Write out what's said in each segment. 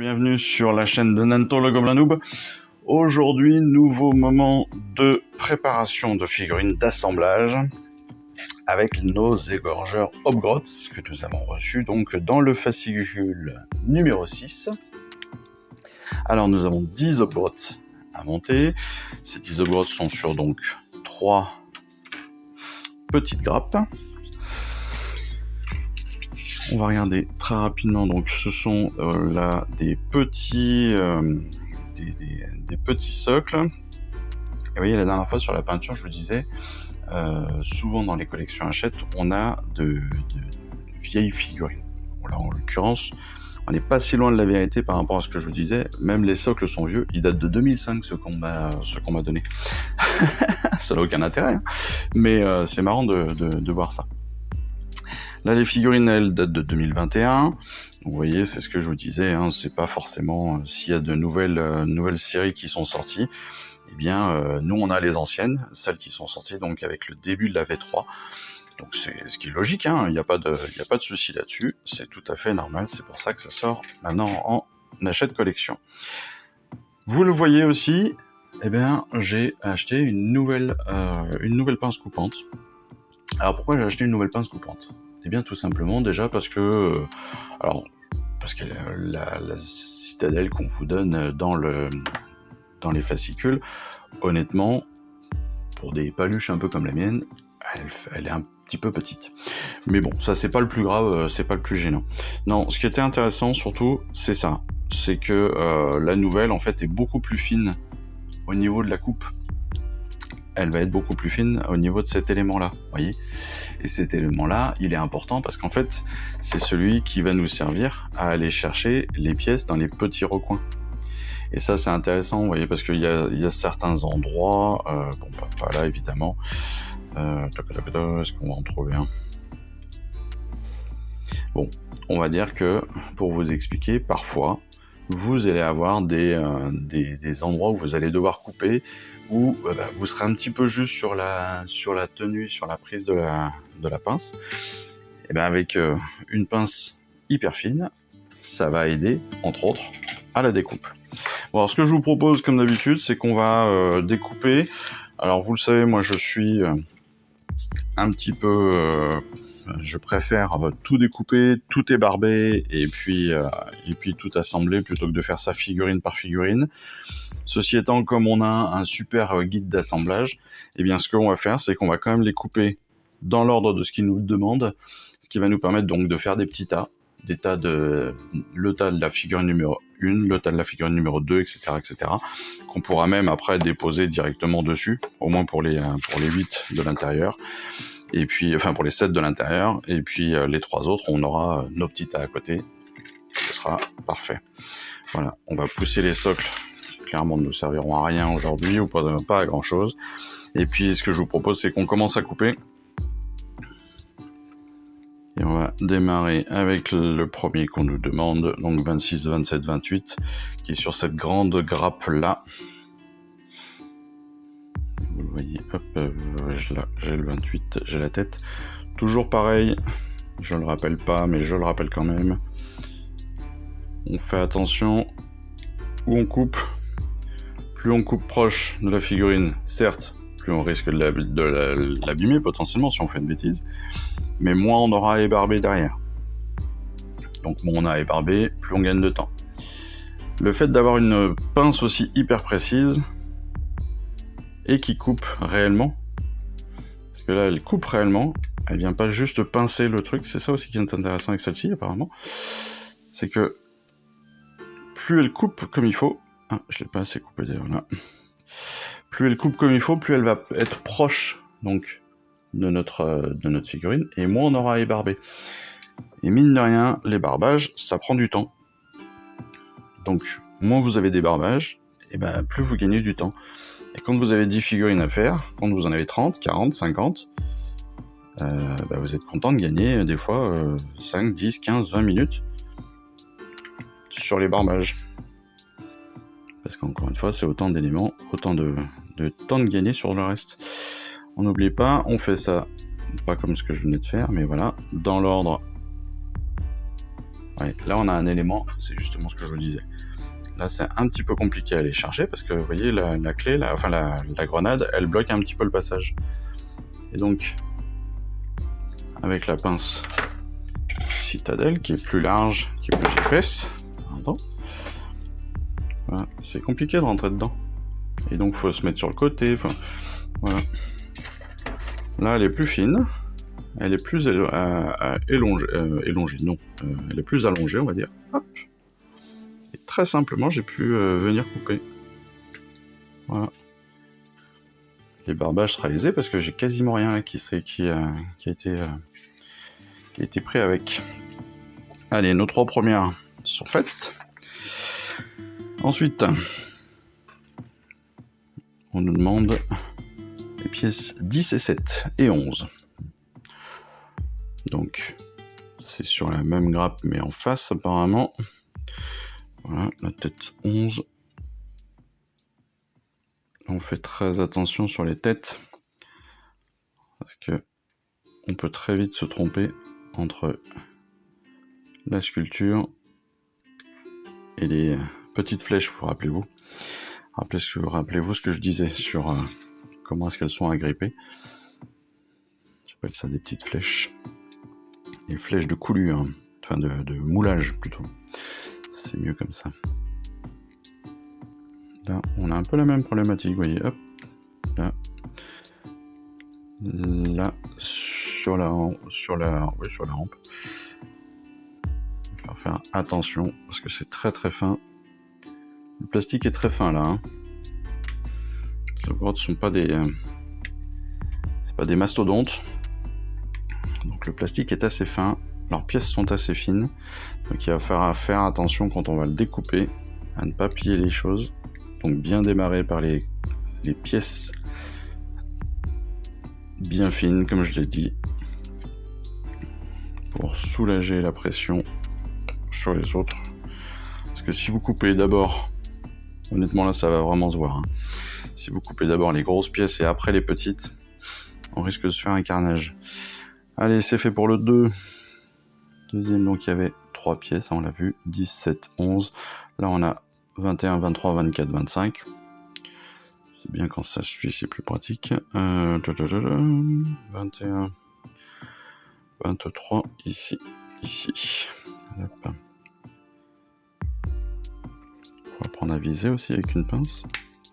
Bienvenue sur la chaîne de Nanto le Gobelin Noob. Aujourd'hui, nouveau moment de préparation de figurines d'assemblage avec nos égorgeurs Hobgrots que nous avons reçus donc dans le fascicule numéro 6. Alors nous avons 10 Hobgrots à monter. Ces 10 Hobgrots sont sur donc 3 petites grappes. On va regarder très rapidement, donc ce sont là des petits socles. Et vous voyez, la dernière fois sur la peinture, je vous disais, souvent dans les collections Hachette, on a de vieilles figurines. Bon, là, en l'occurrence, on n'est pas si loin de la vérité par rapport à ce que je vous disais. Même les socles sont vieux, ils datent de 2005, ce qu'on m'a donné. Ça n'a aucun intérêt, hein. Mais c'est marrant de voir ça. Là, les figurines, elles datent de 2021. Vous voyez, c'est ce que je vous disais, hein, c'est pas forcément s'il y a de nouvelles séries qui sont sorties. Eh bien, nous, on a les anciennes, celles qui sont sorties donc avec le début de la V3. Donc, c'est ce qui est logique, hein, il n'y a pas de souci là-dessus. C'est tout à fait normal, c'est pour ça que ça sort maintenant en Hachette collection. Vous le voyez aussi, eh bien, j'ai acheté une nouvelle pince coupante. Alors, pourquoi j'ai acheté une nouvelle pince coupante ? Eh bien, tout simplement, déjà parce que la citadelle qu'on vous donne dans les fascicules, honnêtement, pour des paluches un peu comme la mienne, elle est un petit peu petite. Mais bon, ça c'est pas le plus grave, c'est pas le plus gênant. Non, ce qui était intéressant surtout, c'est ça. C'est que la nouvelle, en fait, est beaucoup plus fine au niveau de la coupe. Elle va être beaucoup plus fine au niveau de cet élément-là, voyez. Et cet élément-là, il est important parce qu'en fait, c'est celui qui va nous servir à aller chercher les pièces dans les petits recoins. Et ça, c'est intéressant, vous voyez, parce qu'il y a certains endroits, bon, pas là, évidemment. Est-ce qu'on va en trouver un ? Bon, on va dire que, pour vous expliquer, parfois, vous allez avoir des endroits où vous allez devoir couper, où vous serez un petit peu juste sur la tenue, sur la prise de la pince. Et bien avec une pince hyper fine, ça va aider, entre autres, à la découpe. Bon, alors ce que je vous propose, comme d'habitude, c'est qu'on va découper. Alors vous le savez, moi je suis un petit peu... je préfère tout découper, tout ébarber, et puis tout assembler, plutôt que de faire ça figurine par figurine. Ceci étant, comme on a un super guide d'assemblage, eh bien ce qu'on va faire, c'est qu'on va quand même les couper dans l'ordre de ce qu'ils nous demandent, ce qui va nous permettre donc de faire des petits tas, le tas de la figurine numéro 1, le tas de la figurine numéro 2, etc., qu'on pourra même après déposer directement dessus, au moins pour les 8 de l'intérieur. Et puis, enfin pour les 7 de l'intérieur, et puis les 3 autres, on aura nos petits tas à côté. Ce sera parfait. Voilà, on va pousser les socles, clairement ne nous serviront à rien aujourd'hui, ou pas à grand chose. Et puis ce que je vous propose, c'est qu'on commence à couper. Et on va démarrer avec le premier qu'on nous demande, donc 26, 27, 28, qui est sur cette grande grappe là. Vous le voyez, hop, j'ai le 28, j'ai la tête. Toujours pareil, je le rappelle pas, mais je le rappelle quand même. On fait attention où on coupe. Plus on coupe proche de la figurine, certes, plus on risque de l'abîmer potentiellement si on fait une bêtise, mais moins on aura à ébarber derrière. Donc moins on a à ébarber, plus on gagne de temps. Le fait d'avoir une pince aussi hyper précise, et qui coupe réellement, parce que là elle coupe réellement, elle vient pas juste pincer le truc, c'est ça aussi qui est intéressant avec celle-ci apparemment, c'est que plus elle coupe comme il faut, je l'ai pas assez coupé d'ailleurs là, plus elle coupe comme il faut, plus elle va être proche donc de notre figurine, et moins on aura à ébarber. Et mine de rien, les barbages, ça prend du temps. Donc moins vous avez des barbages, et plus vous gagnez du temps. Et quand vous avez 10 figurines à faire, quand vous en avez 30, 40, 50, vous êtes content de gagner des fois 5, 10, 15, 20 minutes sur les barbages. Parce qu'encore une fois, c'est autant d'éléments, autant de temps de gagner sur le reste. On n'oublie pas, on fait ça, pas comme ce que je venais de faire, mais voilà, dans l'ordre Ouais, là on a un élément, c'est justement ce que je vous disais. Là c'est un petit peu compliqué à aller chercher parce que vous voyez la clé, la grenade, elle bloque un petit peu le passage. Et donc, avec la pince Citadel qui est plus large, qui est plus épaisse, pardon, voilà, c'est compliqué de rentrer dedans. Et donc faut se mettre sur le côté, enfin, voilà. Là elle est plus fine, elle est plus élongée, non, elle est plus allongée on va dire. Hop. Et très simplement j'ai pu venir couper. Voilà. Les barbages sera aisé parce que j'ai quasiment rien là qui a été pris avec. Allez, nos 3 premières sont faites. Ensuite, on nous demande les pièces 10 et 7 et 11. Donc, c'est sur la même grappe, mais en face, apparemment. Voilà, la tête 11. On fait très attention sur les têtes, parce que on peut très vite se tromper entre la sculpture et les petites flèches, vous rappelez-vous. Rappelez-vous ce que je disais sur comment est-ce qu'elles sont agrippées. J'appelle ça des petites flèches. Les flèches de coulure, hein. Enfin de moulage plutôt. C'est mieux comme ça. Là, on a un peu la même problématique, vous voyez, hop, là, sur la rampe. Il va faire attention, parce que c'est très très fin. Le plastique est très fin là, hein. Les grottes sont pas des... c'est pas des mastodontes. Donc le plastique est assez fin, leurs pièces sont assez fines, donc il va falloir faire attention quand on va le découper, à ne pas plier les choses. Donc bien démarrer par les pièces bien fines, comme je l'ai dit, pour soulager la pression sur les autres. Parce que si vous coupez d'abord, honnêtement là ça va vraiment se voir, hein. Si vous coupez d'abord les grosses pièces et après les petites, on risque de se faire un carnage. Allez, c'est fait pour le 2. Deuxième, donc il y avait 3 pièces, on l'a vu, 17, 11. Là on a 21, 23, 24, 25. C'est bien quand ça suit, c'est plus pratique. 21, 23, ici. Hop. On va prendre à viser aussi avec une pince.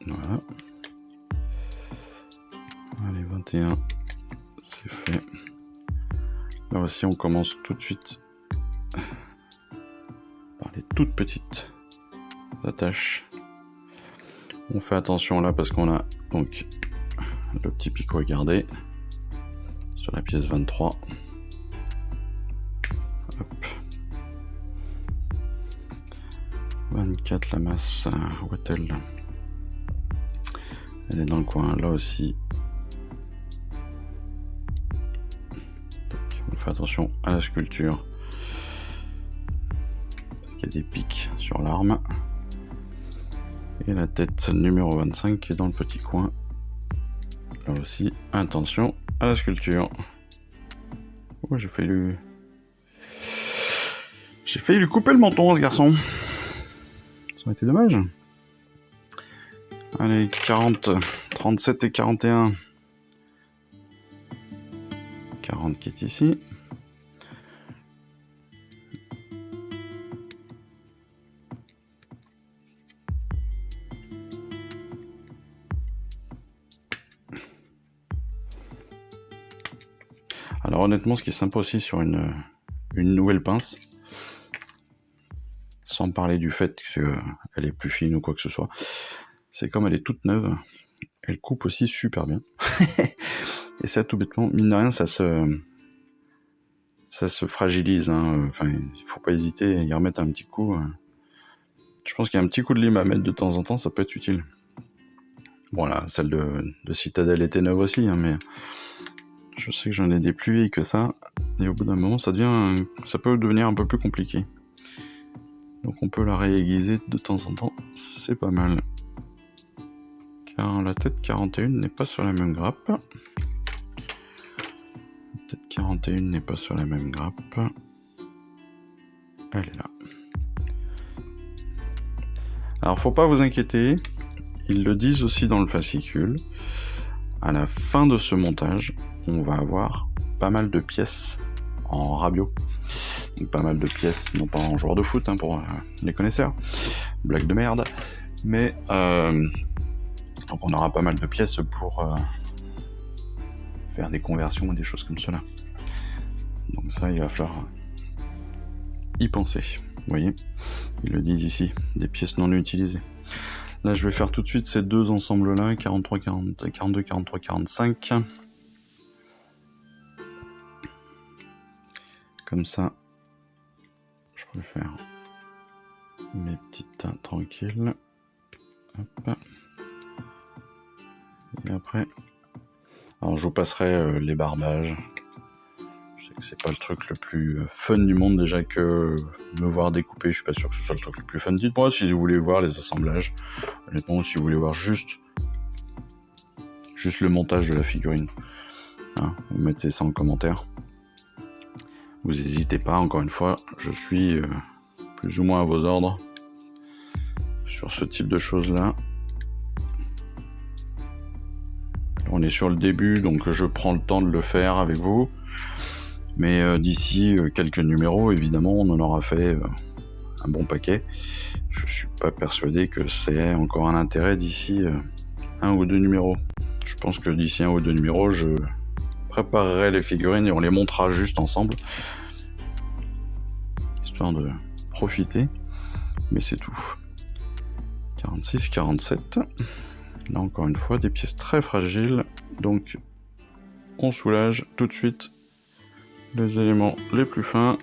Voilà. Allez, 21, c'est fait. Là aussi, on commence tout de suite par les toutes petites attaches. On fait attention là parce qu'on a donc le petit picot à garder sur la pièce 23. Hop. 24, la masse Wattel. Elle est dans le coin, là aussi. Donc, on fait attention à la sculpture. Parce qu'il y a des pics sur l'arme. Et la tête numéro 25 qui est dans le petit coin. Là aussi, attention à la sculpture. Oh, j'ai failli lui couper le menton, ce garçon. Ça aurait été dommage. Allez, 40, 37 et 41. 40 qui est ici. Alors honnêtement, ce qui est sympa aussi sur une nouvelle pince, sans parler du fait qu'elle est plus fine ou quoi que ce soit, c'est comme elle est toute neuve, elle coupe aussi super bien. Et ça, tout bêtement, mine de rien, ça se fragilise, hein. Enfin, il faut pas hésiter à y remettre un petit coup. Je pense qu'il y a un petit coup de lime à mettre de temps en temps, ça peut être utile. Bon là, celle de Citadel était neuve aussi, hein, mais je sais que j'en ai des plus vieilles que ça, et au bout d'un moment, ça peut devenir un peu plus compliqué. Donc on peut la réaiguiser de temps en temps, c'est pas mal. Car la tête 41 n'est pas sur la même grappe. La tête 41 n'est pas sur la même grappe. Elle est là. Alors faut pas vous inquiéter, ils le disent aussi dans le fascicule, à la fin de ce montage, on va avoir pas mal de pièces en rabio. Donc pas mal de pièces, non pas en joueur de foot, hein, pour les connaisseurs, blague de merde, mais donc on aura pas mal de pièces pour faire des conversions ou des choses comme cela. Donc ça, il va falloir y penser. Vous voyez, ils le disent ici, des pièces non utilisées. Là, je vais faire tout de suite ces deux ensembles-là, 43, 42, 43, 45. Comme ça, je préfère mes petites tas tranquilles. Hop. Et après, alors je vous passerai les barbages. Je sais que c'est pas le truc le plus fun du monde, déjà que me voir découper, je suis pas sûr que ce soit le truc le plus fun. Dites-moi si vous voulez voir les assemblages. Honnêtement, si vous voulez voir juste le montage de la figurine, hein, vous mettez ça en commentaire. Vous n'hésitez pas, encore une fois, je suis plus ou moins à vos ordres sur ce type de choses-là. On est sur le début, donc je prends le temps de le faire avec vous. Mais d'ici quelques numéros, évidemment, on en aura fait un bon paquet. Je suis pas persuadé que c'est encore un intérêt d'ici 1 ou 2 numéros. Je pense que d'ici 1 ou 2 numéros, je préparerai les figurines et on les montrera juste ensemble. Histoire de profiter. Mais c'est tout. 46, 47. Là, encore une fois, des pièces très fragiles. Donc, on soulage tout de suite les éléments les plus fins.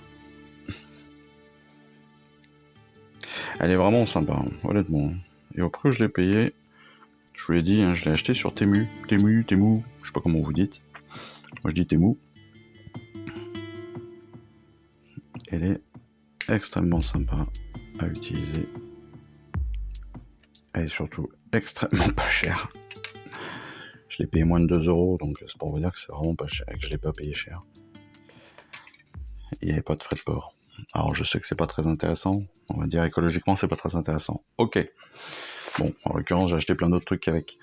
Elle est vraiment sympa, hein, honnêtement. Et au prix où je l'ai payé, je vous l'ai dit, hein, je l'ai acheté sur Temu, je sais pas comment vous dites. Moi je dis Temu. Elle est extrêmement sympa à utiliser. Elle est surtout extrêmement pas chère. Je l'ai payé moins de 2 €, donc c'est pour vous dire que c'est vraiment pas cher, et que je l'ai pas payé cher. Il n'y avait pas de frais de port. Alors je sais que c'est pas très intéressant, on va dire écologiquement c'est pas très intéressant. Ok. Bon, en l'occurrence j'ai acheté plein d'autres trucs avec.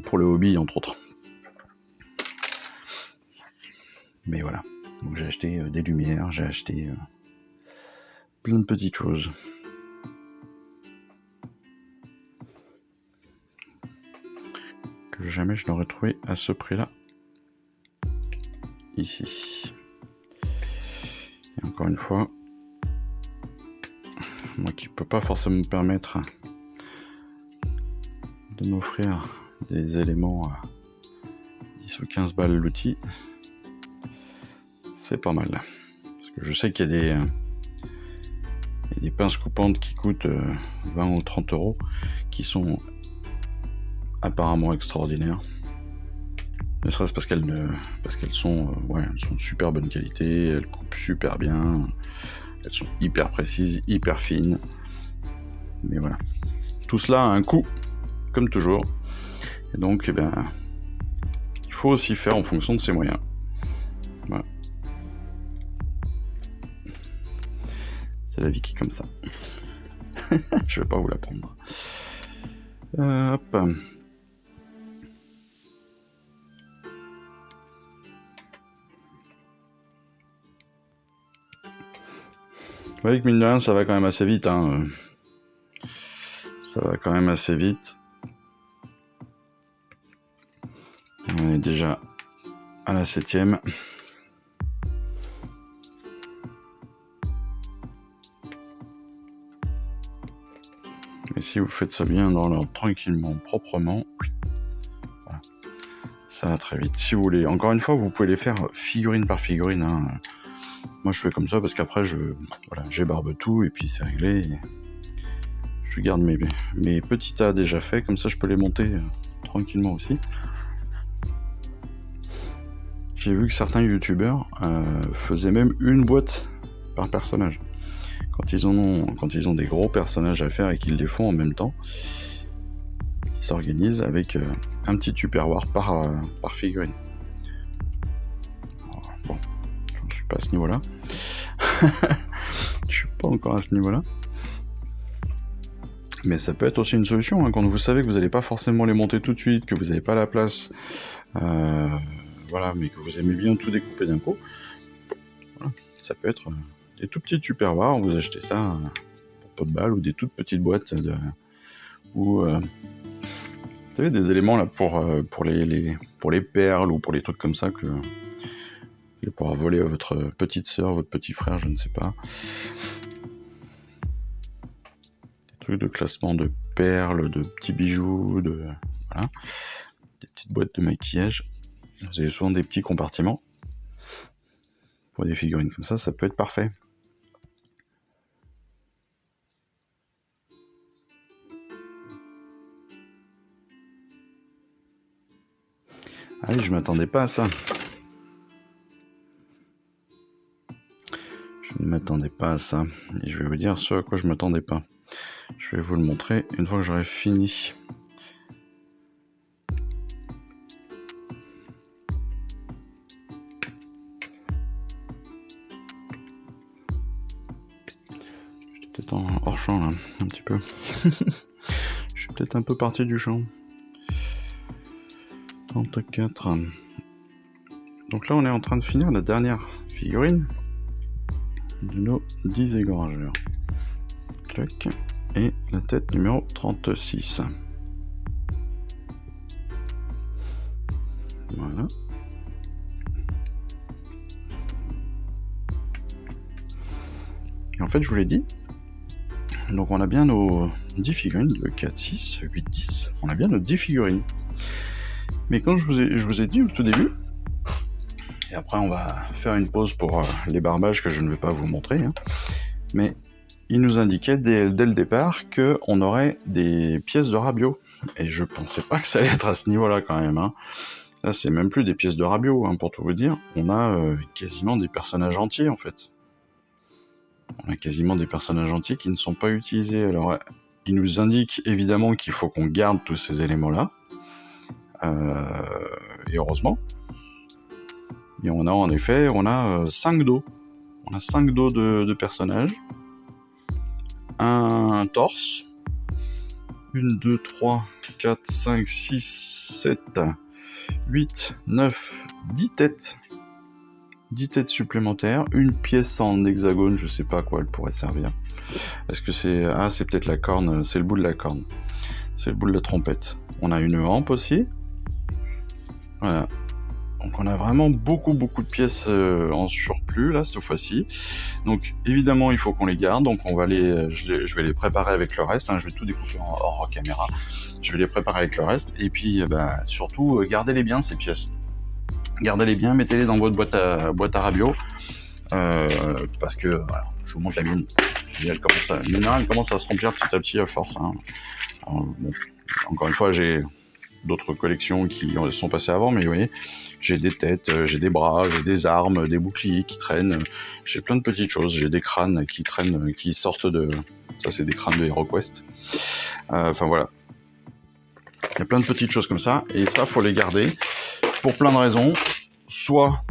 Pour le hobby entre autres. Mais voilà. Donc j'ai acheté des lumières, j'ai acheté plein de petites choses. Que jamais je n'aurais trouvé à ce prix-là. Ici. Et encore une fois, moi qui peux pas forcément me permettre de m'offrir des éléments à 10 ou 15 balles l'outil, c'est pas mal. Parce que je sais qu'il y a des pinces coupantes qui coûtent 20 ou 30 € qui sont apparemment extraordinaires. Ne serait-ce parce qu'elles sont de super bonne qualité, elles coupent super bien, elles sont hyper précises, hyper fines. Mais voilà. Tout cela a un coût, comme toujours. Et donc, il faut aussi faire en fonction de ses moyens. Voilà. C'est la vie qui est comme ça. Je vais pas vous l'apprendre. Hop. Vous voyez que mine de rien, ça va quand même assez vite. Hein. Ça va quand même assez vite. On est déjà à la 7e. Et si vous faites ça bien dans l'ordre, tranquillement, proprement, voilà, ça va très vite. Si vous voulez, encore une fois, vous pouvez les faire figurine par figurine. Hein. Moi, je fais comme ça parce qu'après, j'ébarbe tout et puis c'est réglé. Et je garde mes petits tas déjà faits, comme ça, je peux les monter tranquillement aussi. J'ai vu que certains youtubeurs faisaient même une boîte par personnage. Quand ils ont des gros personnages à faire et qu'ils les font en même temps, ils s'organisent avec un petit tupperware par figurine. Alors, bon, je suis pas à ce niveau-là. Je suis pas encore à ce niveau-là. Mais ça peut être aussi une solution, hein, quand vous savez que vous n'allez pas forcément les monter tout de suite, que vous n'avez pas la place, voilà, mais que vous aimez bien tout découper d'un coup. Voilà, ça peut être des tout petits tupperwares, vous achetez ça pour pot de balle, ou des toutes petites boîtes ou vous savez, des éléments là pour les perles ou pour les trucs comme ça que vous pourrez voler à votre petite sœur, votre petit frère, je ne sais pas. De classement de perles, de petits bijoux, voilà, des petites boîtes de maquillage. Vous avez souvent des petits compartiments pour des figurines comme ça peut être parfait. Allez, je m'attendais pas à ça. Je ne m'attendais pas à ça. Et je vais vous dire ce à quoi je m'attendais pas. Je vais vous le montrer une fois que j'aurai fini. J'étais peut-être hors champ là, un petit peu. Je suis peut-être un peu parti du champ. 34. Donc là on est en train de finir la dernière figurine de nos 10 égorgeurs. Clac. Et la tête numéro 36. Voilà. Et en fait, je vous l'ai dit, donc on a bien nos 10 figurines, 2, 4, 6, 8, 10. On a bien nos 10 figurines. Mais quand je vous ai dit au tout début, et après on va faire une pause pour les barbages que je ne vais pas vous montrer, hein, mais il nous indiquait dès le départ qu'on aurait des pièces de Rabio. Et je pensais pas que ça allait être à ce niveau-là quand même. Hein. Là, c'est même plus des pièces de Rabio, hein, pour tout vous dire. On a quasiment des personnages entiers, en fait. On a quasiment des personnages entiers qui ne sont pas utilisés. Alors, il nous indique évidemment qu'il faut qu'on garde tous ces éléments-là. Et heureusement. Et on a en effet, 5 dos. On a 5 dos de personnages. Un torse, 1, 2, 3, 4, 5, 6, 7, 8, 9, 10 têtes. 10 têtes supplémentaires, une pièce en hexagone, je sais pas à quoi elle pourrait servir. Est-ce que c'est... Ah, c'est peut-être la corne, c'est le bout de la corne. C'est le bout de la trompette. On a une hampe aussi. Voilà. Donc on a vraiment beaucoup de pièces en surplus là cette fois-ci. Donc évidemment il faut qu'on les garde, donc on va je vais les préparer avec le reste, hein. Je vais tout découper hors caméra. Je vais les préparer avec le reste et puis surtout gardez-les bien ces pièces. Gardez-les bien, mettez-les dans votre boîte à Rabio parce que voilà, je vous montre la mienne. Elle commence à se remplir petit à petit à force. Hein. Alors, bon, encore une fois j'ai d'autres collections qui sont passées avant, mais vous voyez, j'ai des têtes, j'ai des bras, j'ai des armes, des boucliers qui traînent, j'ai plein de petites choses, j'ai des crânes qui traînent, qui sortent de... Ça, c'est des crânes de HeroQuest. Enfin, voilà. Il y a plein de petites choses comme ça, et ça, faut les garder pour plein de raisons. Soit,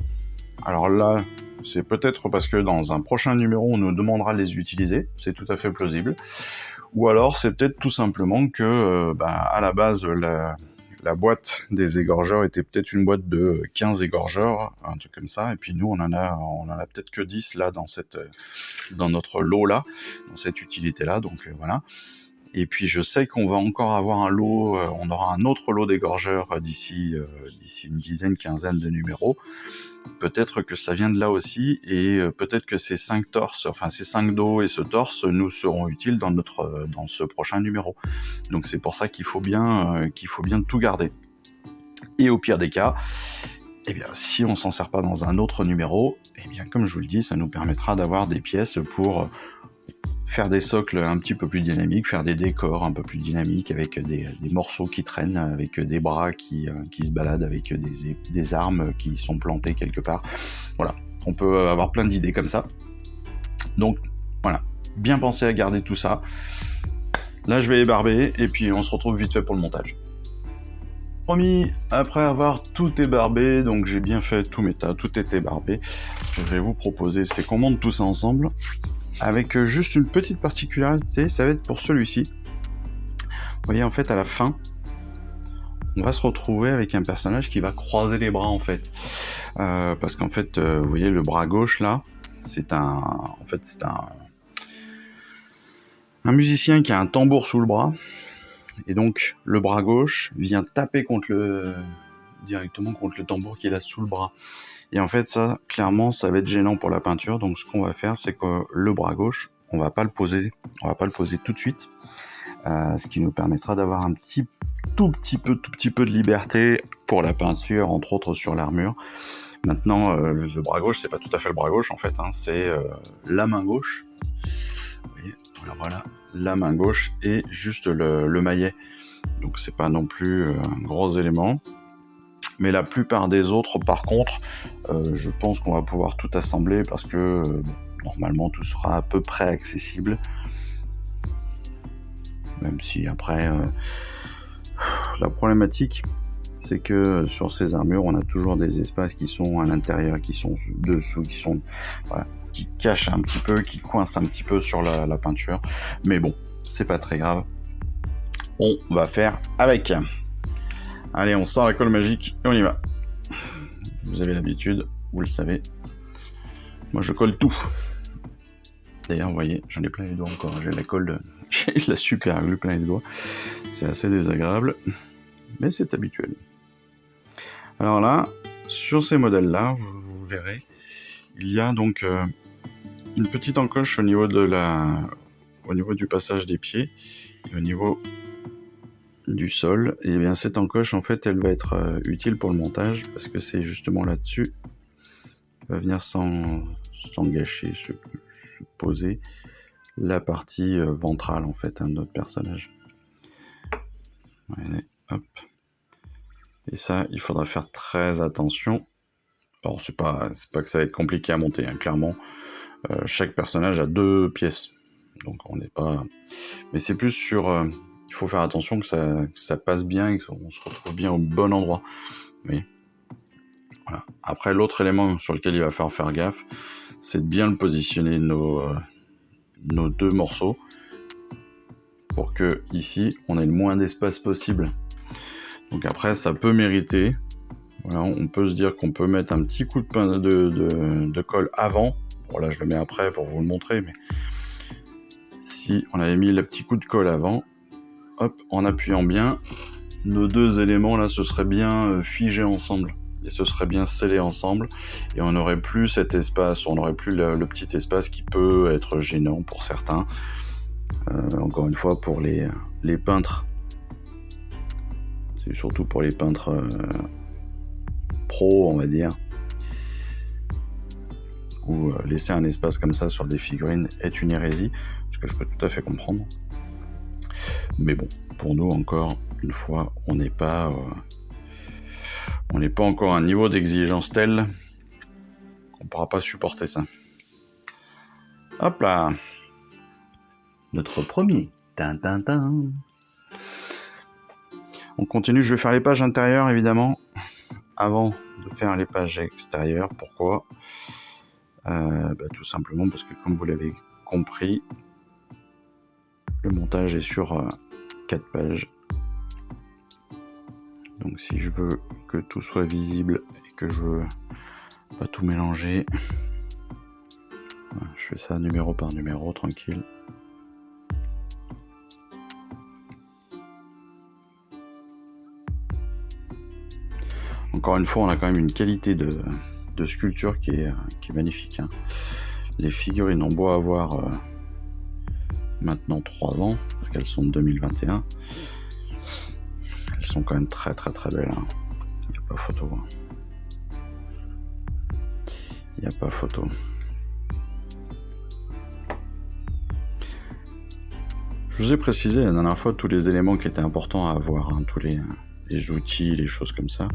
alors là, c'est peut-être parce que dans un prochain numéro, on nous demandera de les utiliser, c'est tout à fait plausible. Ou alors, c'est peut-être tout simplement que, à la base, la boîte des égorgeurs était peut-être une boîte de 15 égorgeurs, un truc comme ça, et puis nous on en a peut-être que 10 là dans notre lot là, dans cette utilité là, donc voilà. Et puis je sais qu'on va encore avoir un lot, on aura un autre lot d'égorgeurs d'ici une dizaine, quinzaine de numéros. Peut-être que ça vient de là aussi, et peut-être que ces 5 torses, enfin ces 5 dos et ce torse nous seront utiles dans ce prochain numéro. Donc c'est pour ça qu'il faut bien tout garder. Et au pire des cas, eh bien si on s'en sert pas dans un autre numéro, eh bien comme je vous le dis, ça nous permettra d'avoir des pièces pour faire des socles un petit peu plus dynamiques, faire des décors un peu plus dynamiques avec des morceaux qui traînent, avec des bras qui se baladent, avec des armes qui sont plantées quelque part. Voilà, on peut avoir plein d'idées comme ça. Donc voilà, bien penser à garder tout ça. Là je vais ébarber et puis on se retrouve vite fait pour le montage. Promis, après avoir tout ébarbé, donc j'ai bien fait tous mes tas, tout est ébarbé, je vais vous proposer, c'est qu'on monte tout ça ensemble. Avec juste une petite particularité, ça va être pour celui-ci. Vous voyez, en fait, à la fin, on va se retrouver avec un personnage qui va croiser les bras, en fait. Parce qu'en fait, vous voyez, le bras gauche, là, c'est un musicien qui a un tambour sous le bras. Et donc, le bras gauche vient taper directement contre le tambour qu'il a sous le bras. Et en fait, ça, clairement, ça va être gênant pour la peinture. Donc, ce qu'on va faire, c'est que le bras gauche, on va pas le poser tout de suite. Ce qui nous permettra d'avoir un tout petit peu de liberté pour la peinture, entre autres sur l'armure. Maintenant, le bras gauche, c'est pas tout à fait le bras gauche en fait, hein, c'est la main gauche. Vous voyez, voilà, la main gauche et juste le maillet. Donc c'est pas non plus un gros élément. Mais la plupart des autres, par contre, je pense qu'on va pouvoir tout assembler parce que normalement tout sera à peu près accessible. Même si après, la problématique, c'est que sur ces armures, on a toujours des espaces qui sont à l'intérieur, qui sont dessous, qui cachent un petit peu, qui coincent un petit peu sur la peinture. Mais bon, c'est pas très grave. On va faire avec. Allez, on sort la colle magique et on y va. Vous avez l'habitude, vous le savez. Moi, je colle tout. D'ailleurs, vous voyez, j'en ai plein les doigts encore. J'ai la super glue plein les doigts. C'est assez désagréable, mais c'est habituel. Alors là, sur ces modèles-là, vous verrez, il y a donc une petite encoche au niveau du passage des pieds et au niveau du sol. Et bien cette encoche, en fait, elle va être utile pour le montage parce que c'est justement là-dessus va venir sans gâcher, se poser la partie ventrale en fait de notre personnage. Allez, hop. Et ça, il faudra faire très attention. Alors c'est pas que ça va être compliqué à monter, hein, clairement. Chaque personnage a 2 pièces, donc on n'est pas. Mais c'est plus sur. Il faut faire attention que ça passe bien et qu'on se retrouve bien au bon endroit. Oui. Voilà. Après, l'autre élément sur lequel il va falloir faire gaffe, c'est de bien le positionner nos 2 morceaux pour que ici on ait le moins d'espace possible. Donc après, ça peut mériter. Voilà, on peut se dire qu'on peut mettre un petit coup de colle avant. Bon là, je le mets après pour vous le montrer, mais si on avait mis le petit coup de colle avant, hop, en appuyant bien, nos 2 éléments là, se seraient bien figés ensemble. Et ce serait bien scellé ensemble, et on n'aurait plus cet espace, on n'aurait plus le petit espace qui peut être gênant pour certains. Encore une fois, pour les peintres, c'est surtout pour les peintres pro, on va dire, où laisser un espace comme ça sur des figurines est une hérésie, ce que je peux tout à fait comprendre. Mais bon, pour nous, encore une fois, on n'est pas encore à un niveau d'exigence tel qu'on ne pourra pas supporter ça. Hop là, notre premier. On continue, je vais faire les pages intérieures évidemment, avant de faire les pages extérieures. Pourquoi ? Tout simplement parce que comme vous l'avez compris, le montage est sur 4 pages. Donc si je veux que tout soit visible et que je veux pas tout mélanger, je fais ça numéro par numéro, tranquille. Encore une fois, on a quand même une qualité de sculpture qui est magnifique, hein. Les figurines ont beau avoir maintenant 3 ans, parce qu'elles sont de 2021, elles sont quand même très très très belles, hein. Il n'y a pas photo. Il n'y a pas photo. Je vous ai précisé la dernière fois tous les éléments qui étaient importants à avoir, hein, tous les outils, les choses comme ça.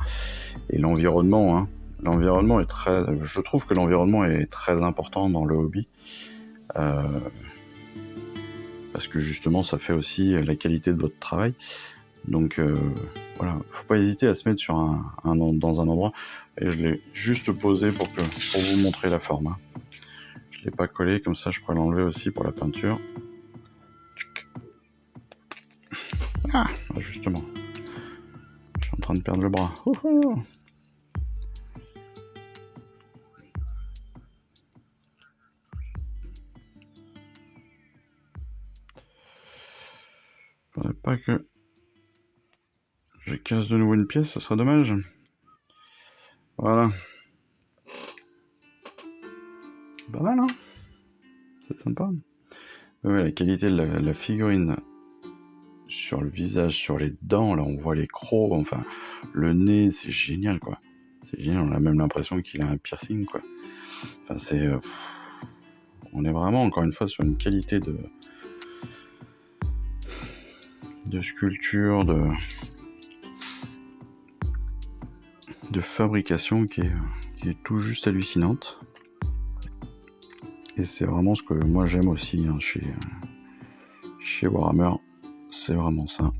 Et l'environnement, hein. L'environnement est je trouve que l'environnement est très important dans le hobby. Parce que justement, ça fait aussi la qualité de votre travail. Donc voilà, faut pas hésiter à se mettre dans un endroit. Et je l'ai juste posé pour vous montrer la forme, hein. Je l'ai pas collé, comme ça je pourrais l'enlever aussi pour la peinture. Voilà, justement. Je suis en train de perdre le bras. Ouhou. Faudrait pas que je casse de nouveau une pièce, ça serait dommage. Voilà. Pas mal, hein? C'est sympa. Ouais, la qualité de la figurine sur le visage, sur les dents, là on voit les crocs, enfin le nez, c'est génial quoi. C'est génial, on a même l'impression qu'il a un piercing quoi. Enfin c'est... on est vraiment encore une fois sur une qualité de sculpture, de fabrication qui est tout juste hallucinante. Et c'est vraiment ce que moi j'aime aussi hein, chez Warhammer, c'est vraiment ça.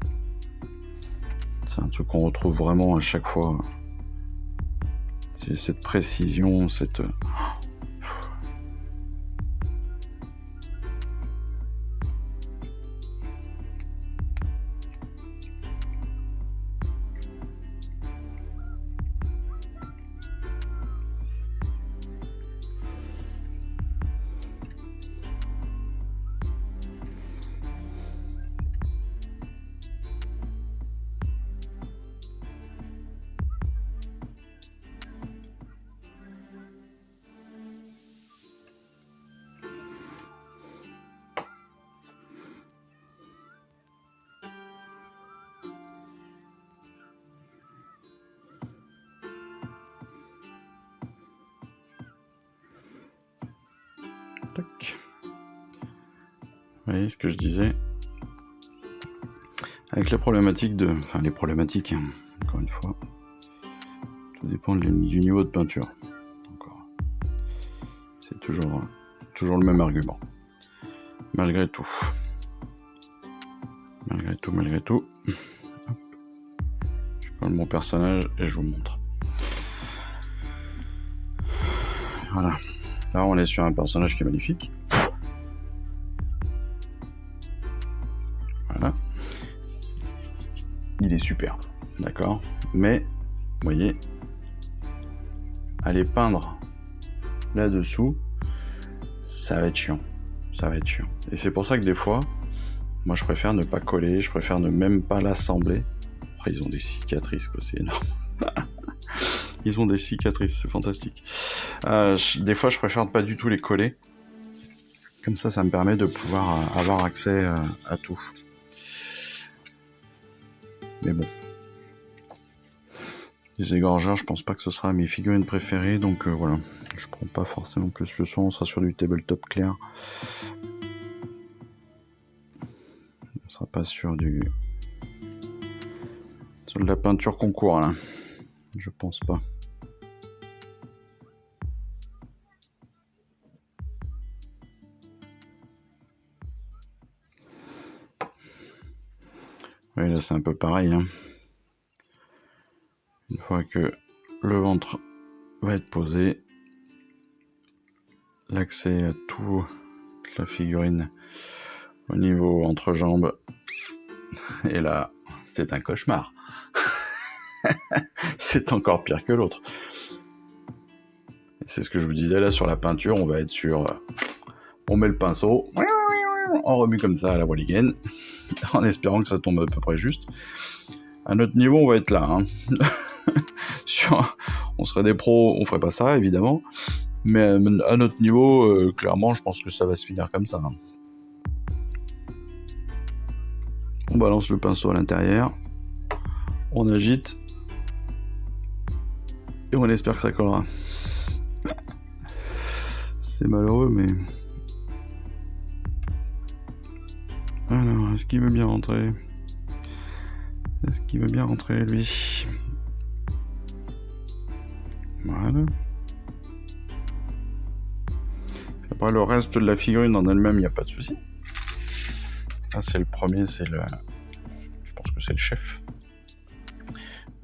C'est un truc qu'on retrouve vraiment à chaque fois. C'est cette précision, cette... Tac. Vous voyez ce que je disais? Avec les problématiques de... Enfin, les problématiques, hein, encore une fois. Tout dépend du niveau de peinture. Encore. C'est toujours le même argument. Malgré tout. Malgré tout. Hop. Je colle mon personnage et je vous montre. Voilà. Là, on est sur un personnage qui est magnifique. Voilà. Il est super. D'accord. Mais, vous voyez, aller peindre là-dessous, ça va être chiant. Et c'est pour ça que des fois, moi je préfère ne pas coller, je préfère ne même pas l'assembler. Après, ils ont des cicatrices, quoi, c'est énorme. Ils ont des cicatrices, c'est fantastique. Des fois, je préfère pas du tout les coller. Comme ça me permet de pouvoir avoir accès à tout. Mais bon. Les égorgeurs, je pense pas que ce sera mes figurines préférées, donc voilà. Je prends pas forcément plus le son, on sera sur du tabletop clair. On sera pas sur de la peinture concours, là. Je pense pas. Oui, là c'est un peu pareil. Hein. Une fois que le ventre va être posé, l'accès à toute la figurine au niveau entrejambe, et là, c'est un cauchemar. C'est encore pire que l'autre. C'est ce que je vous disais là sur la peinture, on va être sur... on met le pinceau, on remue comme ça à la Walligan, en espérant que ça tombe à peu près juste. À notre niveau, on va être là. Hein. On serait des pros, on ferait pas ça, évidemment. Mais à notre niveau, clairement, je pense que ça va se finir comme ça. Hein. On balance le pinceau à l'intérieur, on agite, et on espère que ça collera. C'est malheureux, mais... Alors, est-ce qu'il veut bien rentrer ? Lui ? Voilà. Après, le reste de la figurine en elle-même, il n'y a pas de souci. Ça, c'est le premier, je pense que c'est le chef.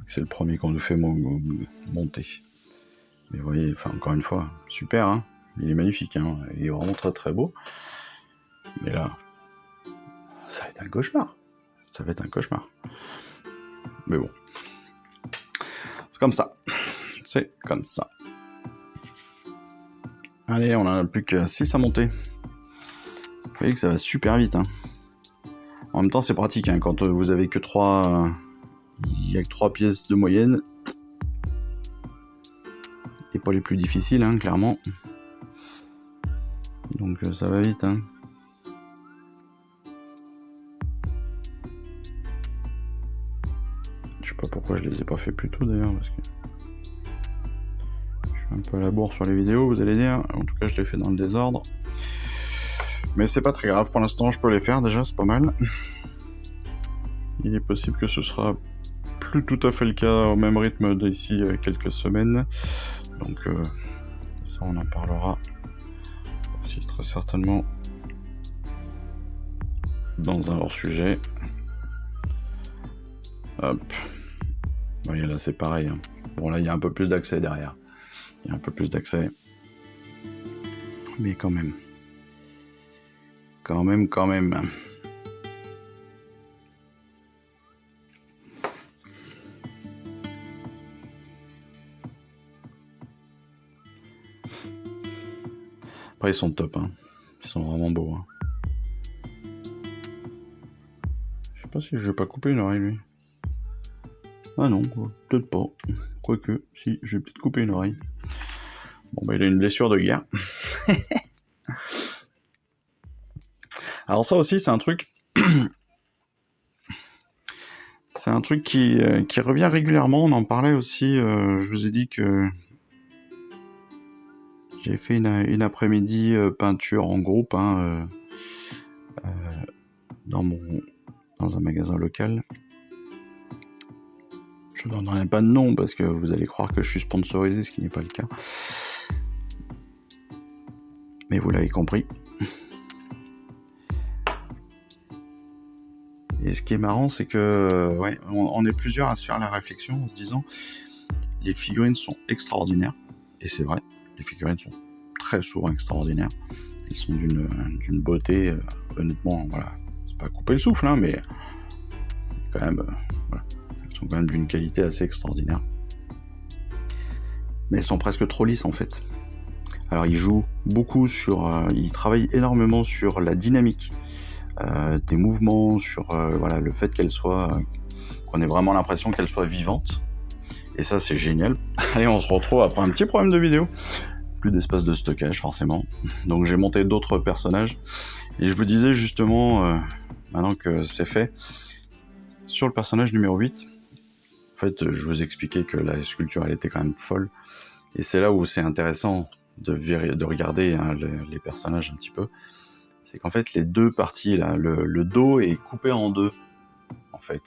C'est le premier qu'on nous fait monter. Mais vous voyez, enfin, encore une fois, super, hein. Il est magnifique, hein. Il est vraiment très très beau. Mais là, ça va être un cauchemar. Ça va être un cauchemar. Mais bon. C'est comme ça. C'est comme ça. Allez, on en a plus que 6 à monter. Vous voyez que ça va super vite. Hein. En même temps, c'est pratique. Hein, quand vous avez que 3... il n'y a que 3 pièces de moyenne. Et pas les plus difficiles, hein, clairement. Donc ça va vite. Hein. Je sais pas pourquoi je les ai pas fait plus tôt d'ailleurs. Parce que je suis un peu à la bourre sur les vidéos, vous allez dire. En tout cas, je les fais dans le désordre. Mais c'est pas très grave. Pour l'instant, je peux les faire déjà, c'est pas mal. Il est possible que ce sera plus tout à fait le cas au même rythme d'ici quelques semaines. Donc ça on en parlera aussi très certainement dans un hors-sujet. Hop. Voyez là c'est pareil. Hein. Bon là il y a un peu plus d'accès derrière. Il y a un peu plus d'accès. Mais quand même. Quand même. Après, ils sont top, hein. Ils sont vraiment beaux. Hein. Je sais pas si je vais pas couper une oreille, lui. Ah non, peut-être pas. Quoique, si, je vais peut-être couper une oreille. Bon, bah, il a une blessure de guerre. Alors ça aussi, c'est un truc... c'est un truc qui revient régulièrement. On en parlait aussi. Je vous ai dit que... j'ai fait une après-midi peinture en groupe hein, dans un magasin local. Je ne donnerai pas de nom parce que vous allez croire que je suis sponsorisé, ce qui n'est pas le cas. Mais vous l'avez compris. Et ce qui est marrant, c'est que ouais, on est plusieurs à se faire la réflexion en se disant les figurines sont extraordinaires. Et c'est vrai, les figurines sont très souvent extraordinaires. Elles sont d'une beauté, honnêtement, voilà. C'est pas couper le souffle, hein, mais c'est quand même, voilà. Elles sont quand même d'une qualité assez extraordinaire. Mais elles sont presque trop lisses, en fait. Alors, ils jouent beaucoup ils travaillent énormément sur la dynamique des mouvements, sur voilà, le fait qu'on ait vraiment l'impression qu'elles soient vivantes. Et ça, c'est génial. Allez, on se retrouve après un petit problème de vidéo. Plus d'espace de stockage, forcément. Donc, j'ai monté d'autres personnages. Et je vous disais, justement, maintenant que c'est fait, sur le personnage numéro 8, en fait, je vous expliquais que la sculpture, elle était quand même folle. Et c'est là où c'est intéressant de regarder hein, les personnages un petit peu. C'est qu'en fait, les deux parties, là, le dos est coupé en deux, en fait.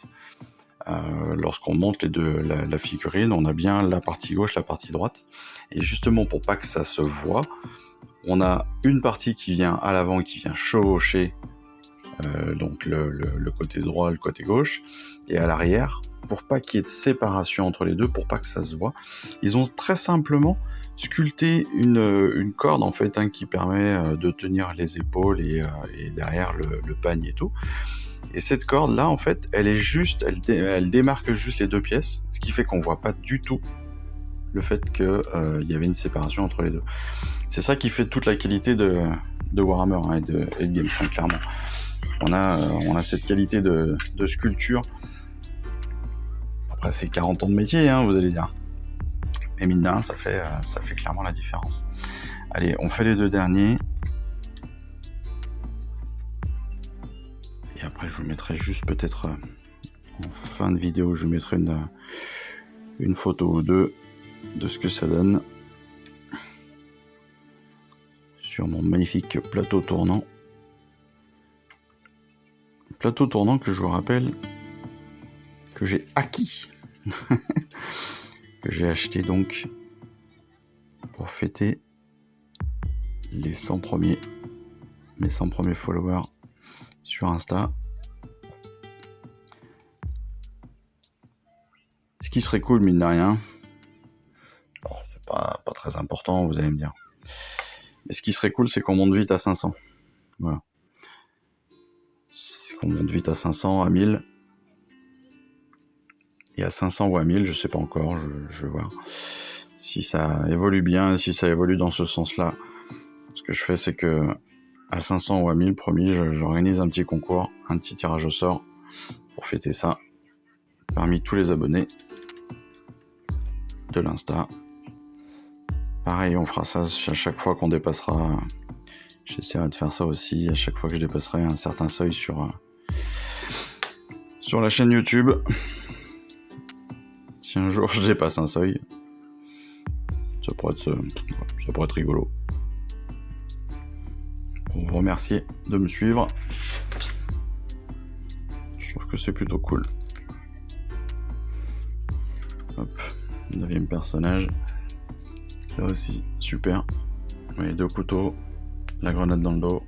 Lorsqu'on monte la figurine, on a bien la partie gauche, la partie droite. Et justement, pour pas que ça se voit, on a une partie qui vient à l'avant, qui vient chevaucher donc le côté droit, le côté gauche, et à l'arrière, pour pas qu'il y ait de séparation entre les deux, pour pas que ça se voit, ils ont très simplement sculpté une corde en fait hein, qui permet de tenir les épaules et derrière le panier et tout. Et cette corde là en fait, elle est juste, elle démarque juste les deux pièces, ce qui fait qu'on voit pas du tout le fait que y avait une séparation entre les deux. C'est ça qui fait toute la qualité de Warhammer hein, et de Games, hein, clairement. On a cette qualité de sculpture. Après, c'est 40 ans de métier, hein, vous allez dire. Et mine de rien, ça fait clairement la différence. Allez, on fait les deux derniers. Et après, je vous mettrai juste peut-être en fin de vidéo, je vous mettrai une photo ou deux de ce que ça donne sur mon magnifique plateau tournant. Plateau tournant que je vous rappelle que j'ai acquis, que j'ai acheté donc pour fêter mes 100 premiers followers sur Insta. Ce qui serait cool, mine de rien, bon, c'est pas très important, vous allez me dire, mais ce qui serait cool, c'est qu'on monte vite à 500. Voilà. On monte vite à 500, à 1000, Et à 500 ou à 1000, je sais pas encore, je vais voir si ça évolue bien, si ça évolue dans ce sens-là. Ce que je fais, c'est que à 500 ou à 1000, promis, j'organise un petit concours, un petit tirage au sort pour fêter ça parmi tous les abonnés de l'Insta. Pareil, on fera ça à chaque fois qu'on dépassera. J'essaierai de faire ça aussi à chaque fois que je dépasserai un certain seuil sur la chaîne YouTube. Si un jour je dépasse un seuil, ça pourrait être rigolo. Pour vous remercier de me suivre. Je trouve que c'est plutôt cool. Hop, 9e personnage. Là aussi, super. Vous voyez, 2 couteaux, la grenade dans le dos,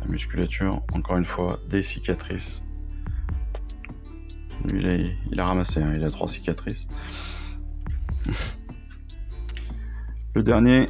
la musculature, encore une fois, des cicatrices. Lui, il a ramassé, hein, il a 3 cicatrices. Le dernier.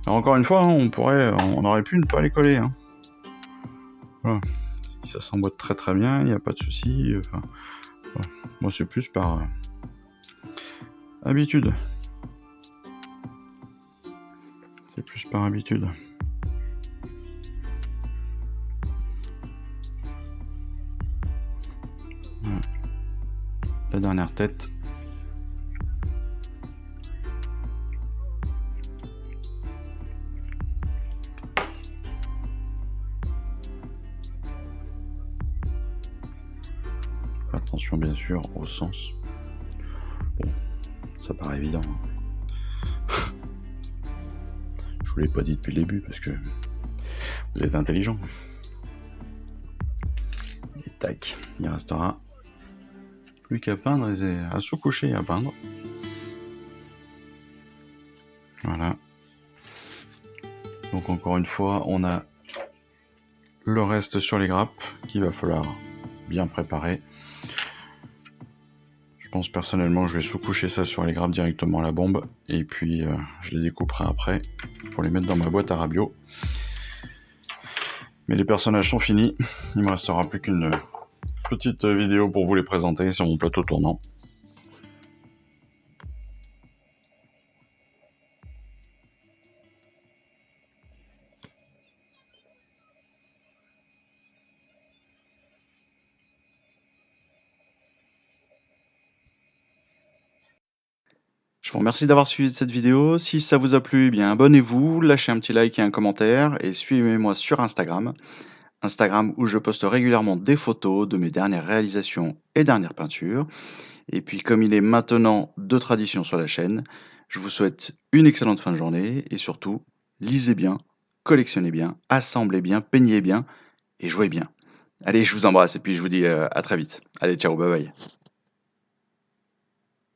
Alors encore une fois, hein, on aurait pu ne pas les coller. Hein. Voilà. Ça s'emboîte très très bien, il n'y a pas de souci. Enfin, voilà. Moi, c'est plus par habitude. C'est plus par habitude. Voilà. La dernière tête. Attention bien sûr au sens. Bon, ça paraît évident. Je vous l'ai pas dit depuis le début parce que vous êtes intelligent. Et tac, il restera plus qu'à peindre et à sous-coucher et à peindre. Voilà. Donc encore une fois, on a le reste sur les grappes qu'il va falloir bien préparer. Je pense personnellement que je vais sous-coucher ça sur les grappes directement à la bombe et puis je les découperai après pour les mettre dans ma boîte à rabio. Mais les personnages sont finis, il me restera plus qu'une petite vidéo pour vous les présenter sur mon plateau tournant. Je vous remercie d'avoir suivi cette vidéo. Si ça vous a plu, eh bien abonnez-vous, lâchez un petit like et un commentaire et suivez-moi sur Instagram. Instagram où je poste régulièrement des photos de mes dernières réalisations et dernières peintures. Et puis comme il est maintenant de tradition sur la chaîne, je vous souhaite une excellente fin de journée et surtout, lisez bien, collectionnez bien, assemblez bien, peignez bien et jouez bien. Allez, je vous embrasse et puis je vous dis à très vite. Allez, ciao, bye bye.